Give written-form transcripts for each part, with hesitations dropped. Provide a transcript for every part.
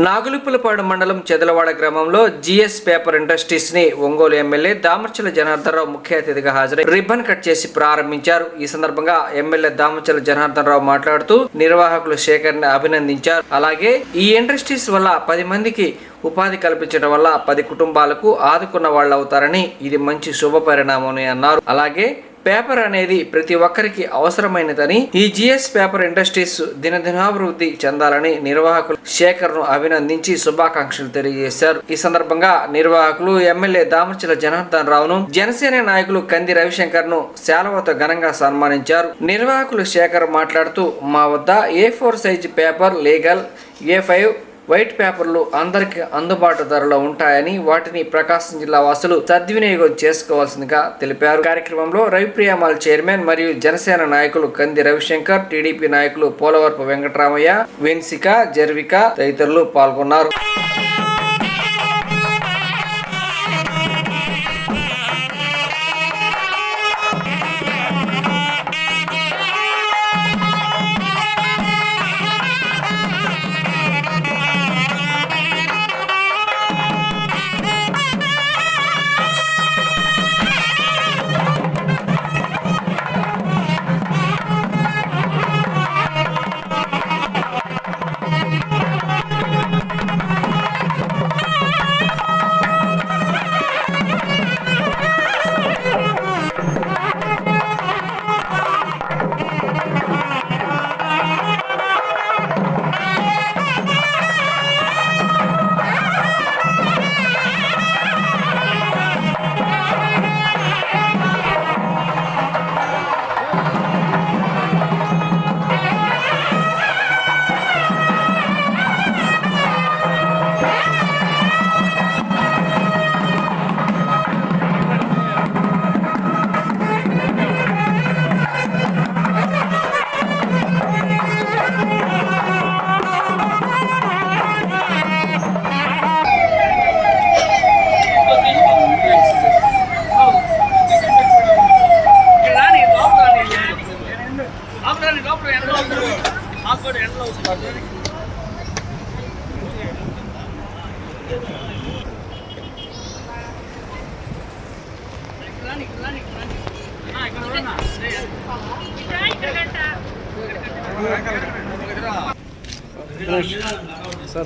నాగులుపులపాడు మండలం చెదలవాడ గ్రామంలో GS paper industries ని ఒంగోలు ఎమ్మెల్యే దామర్చల జనార్దన్ రావు ముఖ్య అతిథిగా హాజరై రిబ్బన్ కట్ చేసి ప్రారంభించారు. ఈ సందర్భంగా ఎమ్మెల్యే దామర్చల జనార్దన్ రావు మాట్లాడుతూ నిర్వాహకులు శేఖర్ ని అభినందించారు. అలాగే ఈ ఇండస్ట్రీస్ వల్ల 10 మందికి ఉపాధి కల్పించడం వల్ల 10 కుటుంబాలకు ఆదుకున్న వాళ్ళు అవుతారని ఇది మంచి శుభ పరిణామం అన్నారు. అలాగే పేపర్ అనేది ప్రతి ఒక్కరికి అవసరమైనదని ఈ జిఎస్ పేపర్ ఇండస్ట్రీస్ దినదినాభివృద్ధి చెందాలని నిర్వాహకులు శేఖర్ ను అభినందించి శుభాకాంక్షలు తెలియజేశారు. ఈ సందర్భంగా నిర్వాహకులు ఎమ్మెల్యే దామర్చల జనార్దన్ రావును జనసేన నాయకులు కంది రవిశంకర్ ను శాలువాతో ఘనంగా సన్మానించారు. నిర్వాహకులు శేఖర్ మాట్లాడుతూ మా వద్ద A4 size paper, legal, A5 white పేపర్లు అందరికి అందుబాటు ధరలో ఉంటాయని వాటిని ప్రకాశం జిల్లా వాసులు సద్వినియోగం చేసుకోవాల్సిందిగా తెలిపారు. కార్యక్రమంలో రవిప్రియమాల్ చైర్మన్ మరియు జనసేన నాయకులు కంది రవిశంకర్, టీడీపీ నాయకులు పోలవరపు వెంకటరామయ్య, వెన్సిక, జర్విక తదితరులు పాల్గొన్నారు.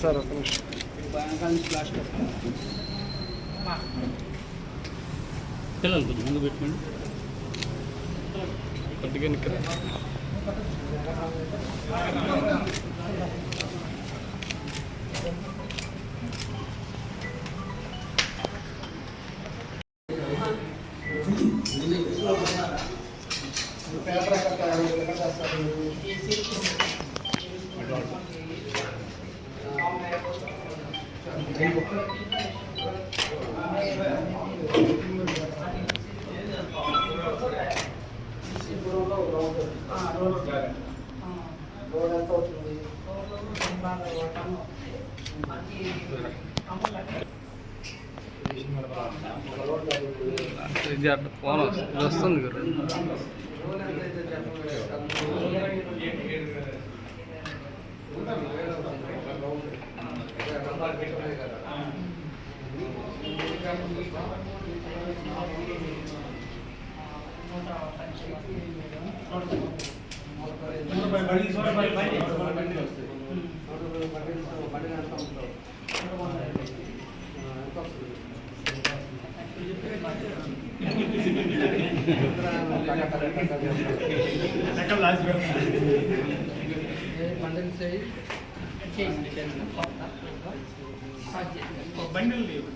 సార్ పిల్లలు కొంచెం ముందు పెట్టుకోండి. కొద్దిగా ఇక్కడ ఫోన్ వస్తుంది కదా. బండిల్ లేవు.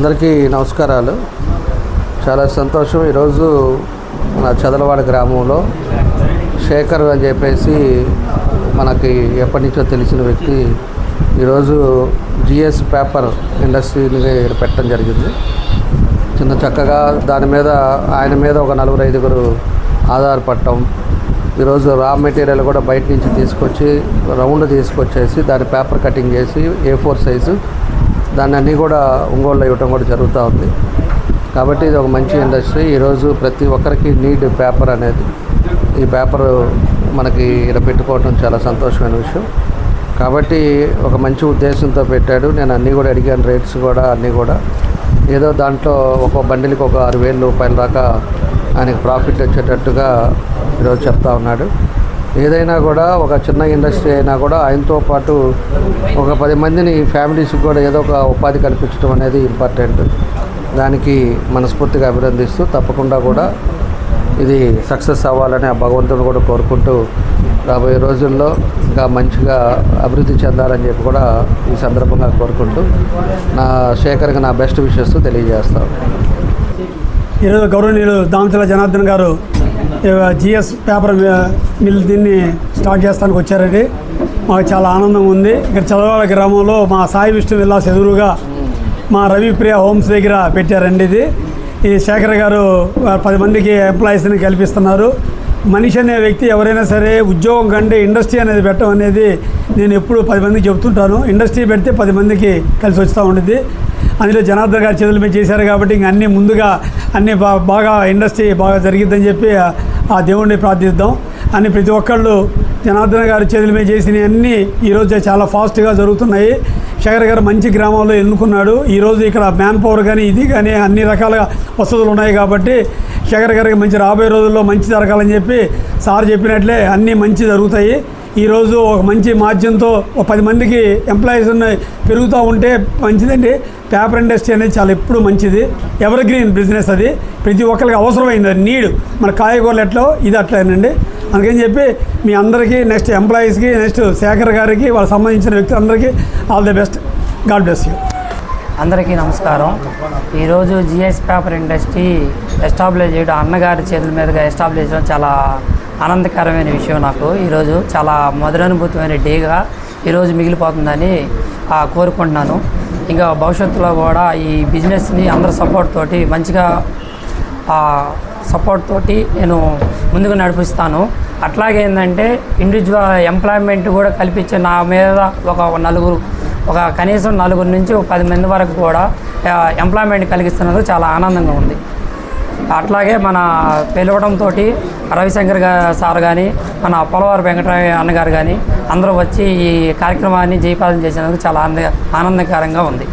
అందరికీ నమస్కారాలు. చాలా సంతోషం. ఈరోజు మన చదలవాడ గ్రామంలో శేఖర్ అని చెప్పేసి మనకి ఎప్పటి నుంచో తెలిసిన వ్యక్తి ఈరోజు జిఎస్ పేపర్ ఇండస్ట్రీని పెట్టడం జరిగింది. చిన్న చక్కగా దాని మీద ఆయన మీద ఒక 4-5 ఆధారపడటం. ఈరోజు రా మెటీరియల్ కూడా బయట నుంచి తీసుకొచ్చి రౌండ్ తీసుకొచ్చేసి దాన్ని పేపర్ కటింగ్ చేసి A4 సైజు దాన్ని అన్నీ కూడా ఒంగోలులో ఇవ్వటం కూడా జరుగుతూ ఉంది. కాబట్టి ఇది ఒక మంచి ఇండస్ట్రీ. ఈరోజు ప్రతి ఒక్కరికి నీడ్ పేపర్ అనేది. ఈ పేపర్ మనకి ఇక్కడ పెట్టుకోవడం చాలా సంతోషమైన విషయం. కాబట్టి ఒక మంచి ఉద్దేశంతో పెట్టాడు. నేను అన్నీ కూడా అడిగాను, రేట్స్ కూడా అన్నీ కూడా ఏదో దాంట్లో ఒక బండిల్కి ఒక 6,000 రూపాయల దాకా ఆయనకు ప్రాఫిట్ వచ్చేటట్టుగా ఈరోజు చెప్తా ఉన్నాడు. ఏదైనా కూడా ఒక చిన్న ఇండస్ట్రీ అయినా కూడా ఆయనతో పాటు ఒక 10 మందిని ఫ్యామిలీస్కి కూడా ఏదో ఒక ఉపాధి కల్పించడం అనేది ఇంపార్టెంట్. దానికి మనస్ఫూర్తిగా అభినందిస్తూ తప్పకుండా కూడా ఇది సక్సెస్ అవ్వాలని ఆ భగవంతుడు కూడా కోరుకుంటూ రాబోయే రోజుల్లో ఇంకా మంచిగా అభివృద్ధి చెందాలని చెప్పి కూడా ఈ సందర్భంగా కోరుకుంటూ నా శేఖర్కి నా బెస్ట్ విషెస్ తెలియజేస్తాను. ఈరోజు గౌరవనీయులు దామచల జనార్దన్ గారు జిఎస్ పేపర్ మిల్ దీన్ని స్టార్ట్ చేస్తానికి వచ్చారండి. మాకు చాలా ఆనందంగా ఉంది. ఇక్కడ చదలవాడ గ్రామంలో మా సాయి విష్ణు విల్లాస్ ఎదురుగా మా రవిప్రియ హోమ్స్ దగ్గర పెట్టారండి. ఈ శేఖర్ గారు 10 మందికి ఎంప్లాయీస్ని కల్పిస్తున్నారు. మనిషి అనే వ్యక్తి ఎవరైనా సరే ఉద్యోగం కంటే ఇండస్ట్రీ అనేది పెట్టడం అనేది నేను ఎప్పుడు 10 మందికి చెప్తుంటాను. ఇండస్ట్రీ పెడితే 10 మందికి కలిసి వస్తూ ఉంటుంది. అందులో జనార్దన్ గారు చేతుల మీద చేశారు కాబట్టి ఇంక అన్నీ ముందుగా అన్నీ బాగా ఇండస్ట్రీ బాగా జరిగిద్దని చెప్పి ఆ దేవుడిని ప్రార్థిద్దాం. అని ప్రతి ఒక్కళ్ళు జనార్దన్ గారు చేతుల మీద చేసినవి అన్నీ ఈరోజు చాలా ఫాస్ట్గా జరుగుతున్నాయి. శేఖర్ గారు మంచి గ్రామంలో ఎన్నుకున్నాడు. ఈరోజు ఇక్కడ మ్యాన్ పవర్ కానీ ఇది కానీ అన్ని రకాల వసతులు ఉన్నాయి కాబట్టి శేఖర్ గారికి మంచి రాబోయే రోజుల్లో మంచి జరగాలని చెప్పి సార్ చెప్పినట్లే అన్నీ మంచి జరుగుతాయి. ఈరోజు ఒక మంచి మాధ్యంతో ఒక 10 మందికి ఎంప్లాయీస్ పెరుగుతూ ఉంటే మంచిదండి. పేపర్ ఇండస్ట్రీ అనేది చాలా ఎప్పుడు మంచిది. ఎవర్ గ్రీన్ బిజినెస్ అది. ప్రతి ఒక్కరికి అవసరమైంది, అది నీడ్. మన కాయగూరలు ఎట్లో ఇది అట్లేనండి. అందుకని చెప్పి మీ అందరికీ నెక్స్ట్ ఎంప్లాయీస్కి నెక్స్ట్ శేఖర్ గారికి వాళ్ళకి సంబంధించిన వ్యక్తులందరికీ all the best. God bless you. అందరికీ నమస్కారం. ఈరోజు జిఎస్ పేపర్ ఇండస్ట్రీ ఎస్టాబ్లిష్ చేయడం, అన్నగారి చేతుల మీదుగా ఎస్టాబ్లిష్ చేయడం చాలా ఆనందకరమైన విషయం. నాకు ఈరోజు చాలా మధురానుభూతమైన డేగా ఈరోజు మిగిలిపోతుందని కోరుకుంటున్నాను. ఇంకా భవిష్యత్తులో కూడా ఈ బిజినెస్ని అందరి సపోర్ట్ తోటి మంచిగా సపోర్ట్ తోటి నేను ముందుకు నడిపిస్తాను. అట్లాగే ఏంటంటే ఇండివిజువల్ ఎంప్లాయ్మెంట్ కూడా కల్పించే నా మీద ఒక కనీసం 4 నుంచి 10 మంది వరకు కూడా ఎంప్లాయ్మెంట్ కలిగిస్తున్నందుకు చాలా ఆనందంగా ఉంది. అట్లాగే మన పిలవడంతో రవిశంకర్ సార్ కానీ మన పొలవారు వెంకటరాయ అన్నగారు కానీ అందరూ వచ్చి ఈ కార్యక్రమాన్ని జయపాలన చేసినందుకు చాలా ఆనందకరంగా ఉంది.